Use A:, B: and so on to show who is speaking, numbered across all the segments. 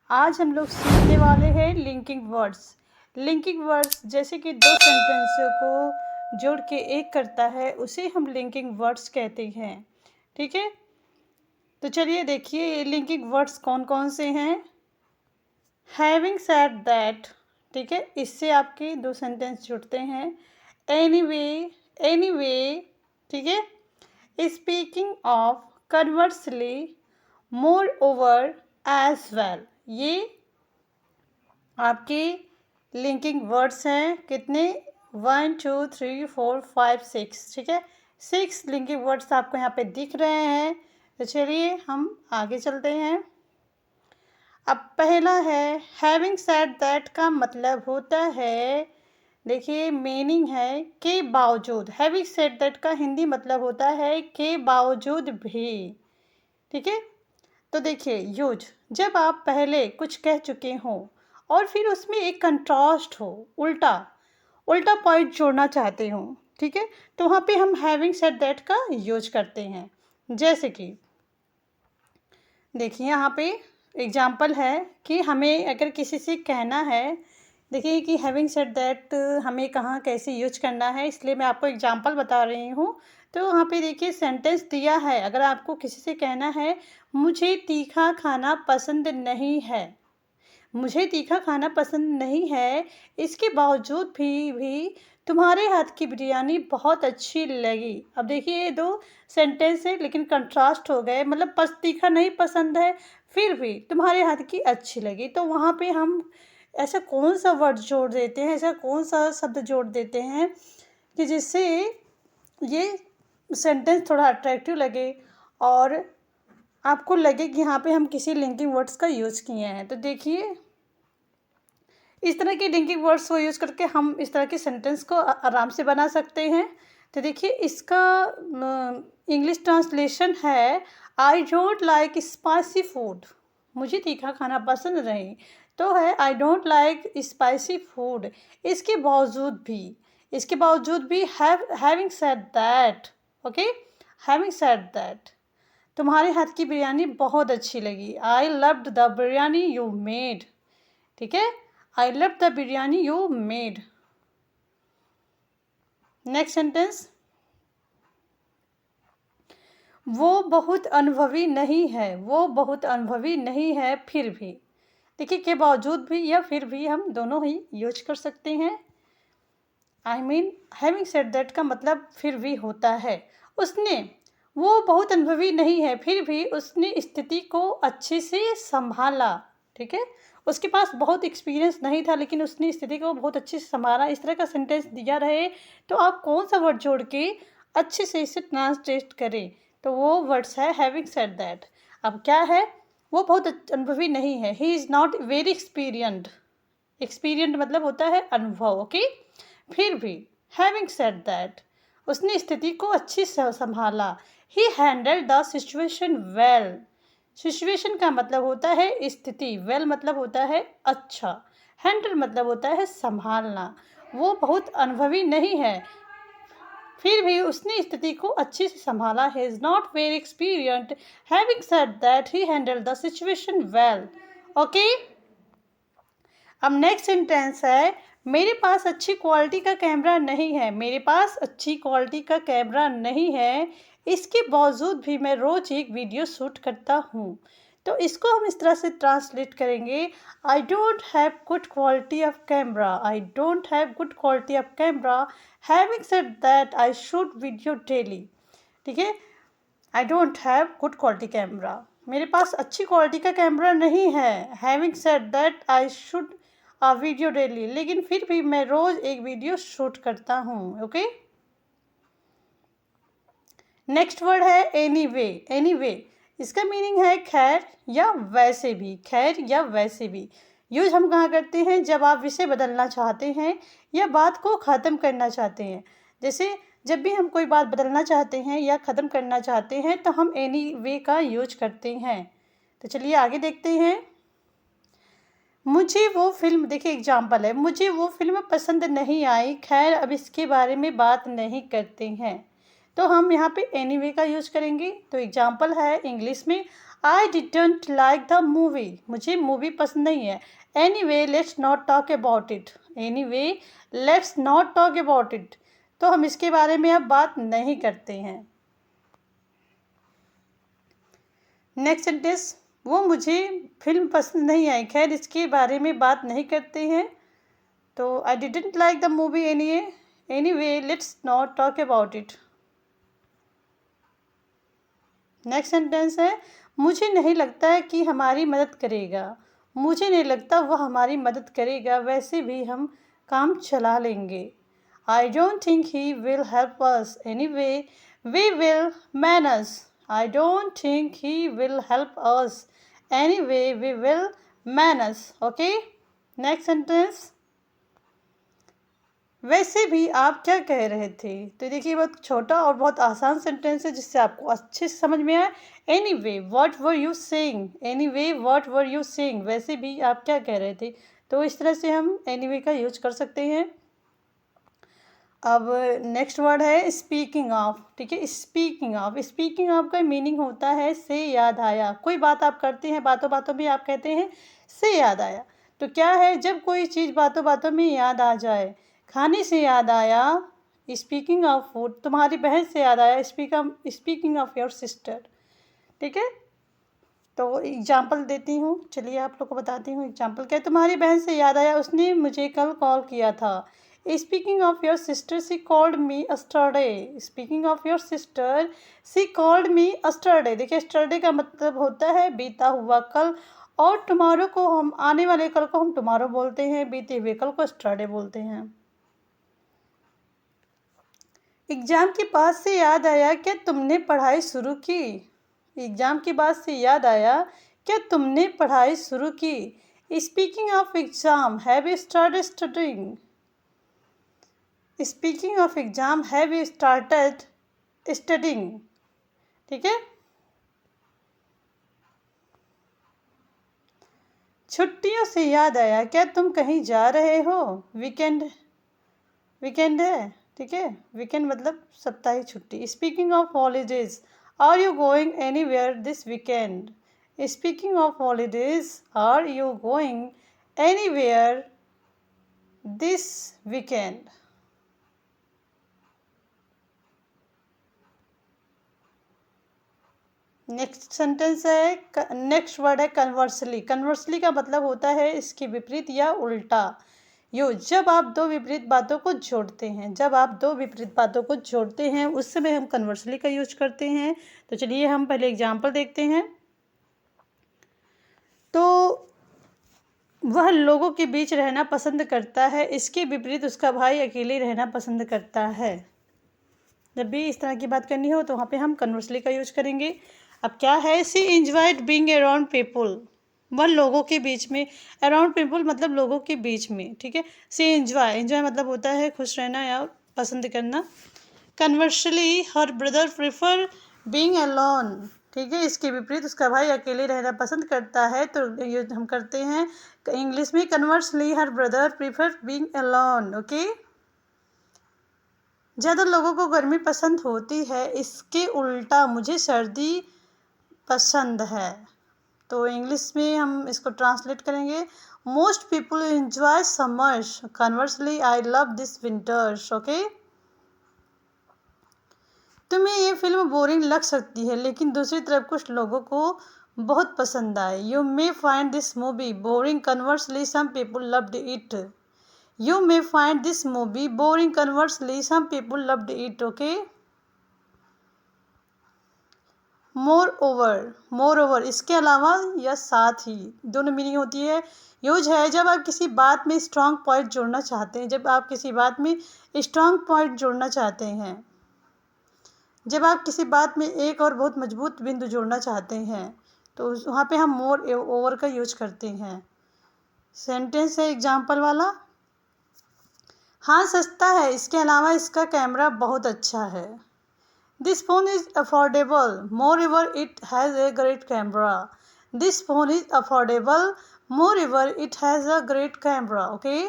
A: आज हम लोग सीखने वाले हैं लिंकिंग वर्ड्स। लिंकिंग वर्ड्स जैसे कि दो सेंटेंसों को जोड़ के एक करता है, उसे हम लिंकिंग वर्ड्स कहते हैं। ठीक है, तो चलिए देखिए ये लिंकिंग वर्ड्स कौन कौन से हैं। हैविंग सेड दैट, ठीक है, इससे आपके दो सेंटेंस जुड़ते हैं। एनीवे, एनीवे, ठीक है। Speaking of, conversely, moreover, as well, ये आपके लिंकिंग वर्ड्स हैं। कितने? 1 2 3 4 5 6, ठीक है। 6 लिंकिंग वर्ड्स आपको यहाँ पे दिख रहे हैं। तो चलिए हम आगे चलते हैं। अब पहला है हैविंग सेड दैट का मतलब होता है, देखिए मीनिंग है के बावजूद। हैविंग सेड दैट का हिंदी मतलब होता है के बावजूद भी, ठीक है। तो देखिए यूज, जब आप पहले कुछ कह चुके हो और फिर उसमें एक कंट्रास्ट हो, उल्टा उल्टा पॉइंट जोड़ना चाहते हो, ठीक है, तो वहाँ पे हम हैविंग सेड दैट का यूज करते हैं। जैसे कि देखिए यहाँ पे एग्जाम्पल है कि हमें अगर किसी से कहना है, देखिए कि हैविंग सेड दैट हमें कहाँ कैसे यूज करना है, इसलिए मैं आपको एग्जाम्पल बता रही हूँ। तो वहाँ पे देखिए सेंटेंस दिया है, अगर आपको किसी से कहना है मुझे तीखा खाना पसंद नहीं है, मुझे तीखा खाना पसंद नहीं है, इसके बावजूद भी तुम्हारे हाथ की बिरयानी बहुत अच्छी लगी। अब देखिए ये दो सेंटेंस है लेकिन कंट्रास्ट हो गए, मतलब तीखा नहीं पसंद है फिर भी तुम्हारे हाथ की अच्छी लगी। तो वहाँ पे हम ऐसा कौन सा वर्ड जोड़ देते हैं, ऐसा कौन सा शब्द जोड़ देते हैं कि जिससे ये सेंटेंस थोड़ा अट्रैक्टिव लगे और आपको लगे कि यहाँ पे हम किसी लिंकिंग वर्ड्स का यूज़ किए हैं। तो देखिए इस तरह के लिंकिंग वर्ड्स को यूज़ करके हम इस तरह के सेंटेंस को आराम से बना सकते हैं। तो देखिए इसका इंग्लिश ट्रांसलेशन है I don't like spicy food, मुझे तीखा खाना पसंद नहीं। तो है I don't like spicy food, इसके बावजूद भी, इसके बावजूद भी having said that, okay, having said that तुम्हारे हाथ की बिरयानी बहुत अच्छी लगी। I loved the biryani you made, ठीक है, I love the biryani you made. Next sentence, वो बहुत अनुभवी नहीं है, वो बहुत अनुभवी नहीं है फिर भी, देखिए के बावजूद भी या फिर भी हम दोनों ही यूज कर सकते हैं। I mean having said that का मतलब फिर भी होता है। उसने, वो बहुत अनुभवी नहीं है फिर भी उसने स्थिति को अच्छे से संभाला, ठीक है, उसके पास बहुत एक्सपीरियंस नहीं था लेकिन उसने स्थिति को बहुत अच्छे से संभाला। इस तरह का सेंटेंस दिया रहे तो आप कौन सा वर्ड जोड़ के अच्छे से इसे ट्रांसलेट करें, तो वो वर्ड्स है हैविंग सेड दैट। अब क्या है, वो बहुत अनुभवी नहीं है, ही इज़ नॉट वेरी एक्सपीरियंट, एक्सपीरियंट मतलब होता है अनुभव, ओके। फिर भी हैविंग सेड दैट उसने स्थिति को अच्छी से संभाला। He handle the situation well, situation का मतलब होता है स्थिति, वेल मतलब होता है अच्छा, हैंडल मतलब होता है संभालना। वो बहुत अनुभवी नहीं है फिर भी उसने स्थिति को अच्छे से संभाला। He is not very experienced, having said that he handle the situation well, okay. अब नेक्स्ट सेंटेंस है मेरे पास अच्छी क्वालिटी का कैमरा नहीं है, मेरे पास अच्छी क्वालिटी का कैमरा नहीं है, इसके बावजूद भी मैं रोज़ एक वीडियो शूट करता हूँ। तो इसको हम इस तरह से ट्रांसलेट करेंगे, I don't have good quality of camera, I don't have good quality of camera, having said that I shoot video daily, ठीक है। I don't have good quality camera, मेरे पास अच्छी क्वालिटी का कैमरा नहीं है, having said that I shoot a video daily, लेकिन फिर भी मैं रोज़ एक वीडियो शूट करता हूँ, ओके। नेक्स्ट वर्ड है एनीवे, एनीवे इसका मीनिंग है खैर या वैसे भी, खैर या वैसे भी। यूज हम कहाँ करते हैं, जब आप विषय बदलना चाहते हैं या बात को ख़त्म करना चाहते हैं। जैसे जब भी हम कोई बात बदलना चाहते हैं या ख़त्म करना चाहते हैं तो हम एनीवे का यूज करते हैं। तो चलिए आगे देखते हैं। मुझे वो फिल्म, देखिए एग्जाम्पल है, मुझे वो फिल्म पसंद नहीं आई, खैर अब इसके बारे में बात नहीं करते हैं। तो हम यहाँ पे एनीवे का यूज करेंगे। तो एग्जाम्पल है इंग्लिश में, I didn't like the movie, मुझे मूवी पसंद नहीं है। Anyway let's not talk about it, anyway let's not talk about it, तो हम इसके बारे में अब बात नहीं करते हैं। नेक्स्ट सेंटेंस, वो मुझे फिल्म पसंद नहीं आई, खैर इसके बारे में बात नहीं करते हैं। तो I didn't like the movie anyway let's not talk about it. Next sentence है, मुझे नहीं लगता है कि हमारी मदद करेगा, मुझे नहीं लगता वह हमारी मदद करेगा, वैसे भी हम काम चला लेंगे। I don't think he will help us anyway we will manage, I don't think he will help us anyway we will manage. Okay, next sentence, वैसे भी आप क्या कह रहे थे। तो देखिए बहुत छोटा और बहुत आसान सेंटेंस है जिससे आपको अच्छे से समझ में आए। Anyway what were you saying, anyway what were you saying, वैसे भी आप क्या कह रहे थे। तो इस तरह से हम एनीवे का यूज कर सकते हैं। अब नेक्स्ट वर्ड है स्पीकिंग ऑफ। ठीक है, स्पीकिंग ऑफ, स्पीकिंग ऑफ का मीनिंग होता है से याद आया। कोई बात आप करते हैं, बातों बातों में आप कहते हैं से याद आया। तो क्या है, जब कोई चीज़ बातों बातों में याद आ जाए, खाने से याद आया, स्पीकिंग ऑफ फूड, तुम्हारी बहन से याद आया, स्पीकिंग ऑफ योर सिस्टर। ठीक है, तो एग्जाम्पल देती हूँ, चलिए आप लोग को बताती हूँ एग्जाम्पल क्या है। तुम्हारी बहन से याद आया, उसने मुझे कल कॉल किया था। Speaking of your sister she called me yesterday, speaking of your sister she called me yesterday. देखिए अस्टरडे का मतलब होता है बीता हुआ कल, और टुमारो को हम, आने वाले कल को हम टुमारो बोलते हैं, बीते हुए कल को अस्टरडे बोलते हैं। एग्ज़ाम के बाद से याद आया, क्या तुमने पढ़ाई शुरू की, एग्ज़ाम के बाद से याद आया, क्या तुमने पढ़ाई शुरू की। Speaking of exam, have you started studying, speaking of exam, have you started studying. ठीक है, छुट्टियों से याद आया, क्या तुम कहीं जा रहे हो, वीकेंड, वीकेंड है। ठीक है, वीकेंड मतलब सप्ताहिक छुट्टी। Speaking of holidays, are you going anywhere this weekend, speaking of holidays, are you going anywhere this weekend. Next sentence है, नेक्स्ट वर्ड है कन्वर्सली। कन्वर्सली का मतलब होता है इसके विपरीत या उल्टा। जब आप दो विपरीत बातों को जोड़ते हैं, जब आप दो विपरीत बातों को जोड़ते हैं उस समय हम कन्वर्सली का यूज करते हैं। तो चलिए हम पहले एग्जाम्पल देखते हैं। तो वह लोगों के बीच रहना पसंद करता है, इसके विपरीत उसका भाई अकेले रहना पसंद करता है। जब भी इस तरह की बात करनी हो तो वहाँ पे हम कन्वर्सली का यूज करेंगे। अब क्या है, सी एंजॉयड बीइंग अराउंड पीपल, वह लोगों के बीच में, अराउंड पीपल मतलब लोगों के बीच में। ठीक है, सी एंजॉय मतलब होता है खुश रहना या पसंद करना। Conversely her brother prefer being alone, ठीक है, इसके विपरीत उसका भाई अकेले रहना पसंद करता है। तो ये हम करते हैं इंग्लिश में, conversely her brother prefer being alone. Okay, ज़्यादा लोगों को गर्मी पसंद होती है, इसके उल्टा मुझे सर्दी पसंद है। तो इंग्लिश में हम इसको ट्रांसलेट करेंगे, most people enjoy summers, conversely I love this winters. Okay, तुम्हें ये फिल्म बोरिंग लग सकती है, लेकिन दूसरी तरफ कुछ लोगों को बहुत पसंद आए। You may find this movie boring, conversely some people loved it. You may find this movie boring, conversely some people loved it. Okay, moreover इसके अलावा या साथ ही, दोनों मीनिंग होती है। यूज है जब आप किसी बात में स्ट्रॉन्ग पॉइंट जोड़ना चाहते हैं, जब आप किसी बात में स्ट्रॉन्ग पॉइंट जोड़ना चाहते हैं, जब आप किसी बात में एक और बहुत मजबूत बिंदु जोड़ना चाहते हैं, तो वहाँ पे हम मोर ओवर का यूज करते हैं। सेंटेंस है एग्जाम्पल वाला, हाँ सस्ता है, इसके अलावा इसका कैमरा बहुत अच्छा है। This phone is affordable, moreover it has a great camera. This phone is affordable, moreover it has a great camera. Okay.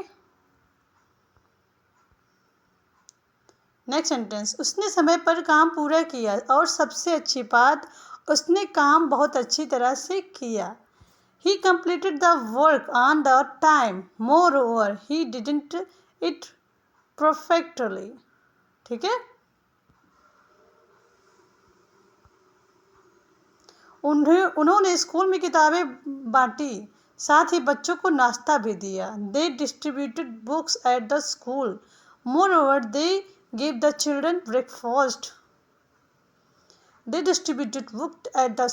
A: Next sentence, उसने समय पर काम पूरा किया और सबसे अच्छी बात उसने काम बहुत अच्छी तरह से किया। He completed the work on the time. Moreover, he didn't it perfectly. ठीक है। उन्होंने स्कूल में किताबें बांटी, साथ ही बच्चों को नाश्ता भी दिया। They distributed books at the school. Moreover, they gave the children breakfast. They distributed books at the